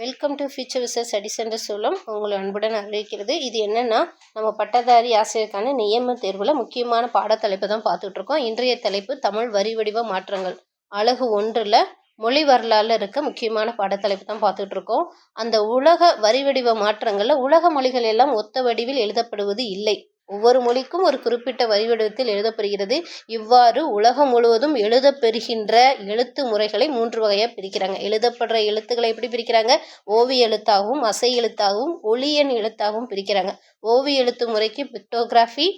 Welcome to future விசஸ் study centre சொல்லும் உங்களை அன்புடன் அறிவிக்கிறது. இது என்னென்னா, நம்ம பட்டதாரி ஆசிரியருக்கான நியமன தேர்வில் முக்கியமான பாடத்தலைப்பு தான் பார்த்துட்ருக்கோம். இன்றைய தலைப்பு தமிழ் வரி வடிவ மாற்றங்கள். அலகு 1ல் மொழி வரலாறுல இருக்க முக்கியமான பாடத்தலைப்பு தான் பார்த்துட்ருக்கோம். அந்த உலக வரி வடிவ மாற்றங்களில் உலக மொழிகள் எல்லாம் ஒத்த வடிவில் எழுதப்படுவது இல்லை. ஒவ்வொரு மொழிக்கும் ஒரு குறிப்பிட்ட வரி வடிவத்தில் எழுதப்படுகிறது. இவ்வாறு உலகம் முழுவதும் எழுதப்பெறுகின்ற எழுத்து முறைகளை 3 வகையாக பிரிக்கிறாங்க. எழுதப்படுற எழுத்துக்களை எப்படி பிரிக்கிறாங்க? ஓவிய எழுத்தாகவும், அசை எழுத்தாகவும், ஒளியன் எழுத்தாகவும் பிரிக்கிறாங்க. ஓவிய எழுத்து முறைக்கு பிக்டோகிராஃபி,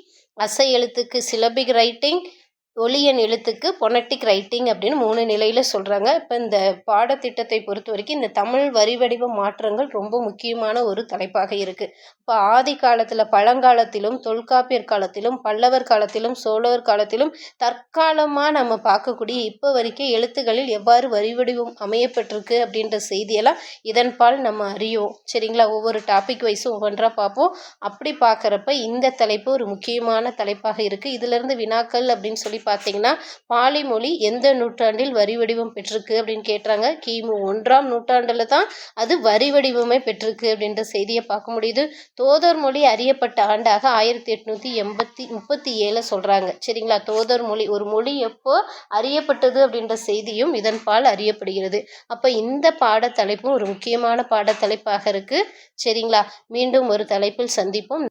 அசை எழுத்துக்கு சிலபிக் ரைட்டிங், ஒளியன் எழுத்துக்கு பொனட்டிக் ரைட்டிங் அப்படின்னு 3 நிலையில் சொல்கிறாங்க. இப்போ இந்த பாடத்திட்டத்தை பொறுத்த வரைக்கும் இந்த தமிழ் வரி வடிவ மாற்றங்கள் ரொம்ப முக்கியமான ஒரு தலைப்பாக இருக்குது. இப்போ ஆதி காலத்தில், பழங்காலத்திலும், தொல்காப்பியர் காலத்திலும், பல்லவர் காலத்திலும், சோழர் காலத்திலும், தற்காலமாக நம்ம பார்க்கக்கூடிய இப்போ வரைக்கும் எழுத்துக்களில் எவ்வாறு வரி வடிவம் அமையப்பட்டிருக்கு அப்படின்ற செய்தியெல்லாம் இதன்பால் நம்ம அறியோம். சரிங்களா? ஒவ்வொரு டாபிக் வைஸும் ஒவ்வொன்றா பார்ப்போம். அப்படி பார்க்குறப்ப இந்த தலைப்பு ஒரு முக்கியமான தலைப்பாக இருக்குது. இதிலிருந்து வினாக்கள் அப்படின்னு சொல்லி பார்த்தீங்கன்னா, பாலி மொழி எந்த நூற்றாண்டில் வரி வடிவம் பெற்றிருக்கு அப்படின்னு கேட்டுறாங்க. கிமு 1ஆம் நூற்றாண்டில் தான் அது வரி வடிவமே பெற்றிருக்கு அப்படின்ற செய்தியை பார்க்க முடியுது. தோதர் மொழி அறியப்பட்ட ஆண்டாக 1837 சொல்கிறாங்க. சரிங்களா? தோதர் மொழி ஒரு மொழி எப்போ அறியப்பட்டது அப்படின்ற செய்தியும் இதன் பால் அறியப்படுகிறது. அப்போ இந்த பாடத்தலைப்பும் ஒரு முக்கியமான பாடத்தலைப்பாக இருக்குது. சரிங்களா? மீண்டும் ஒரு தலைப்பில் சந்திப்போம்.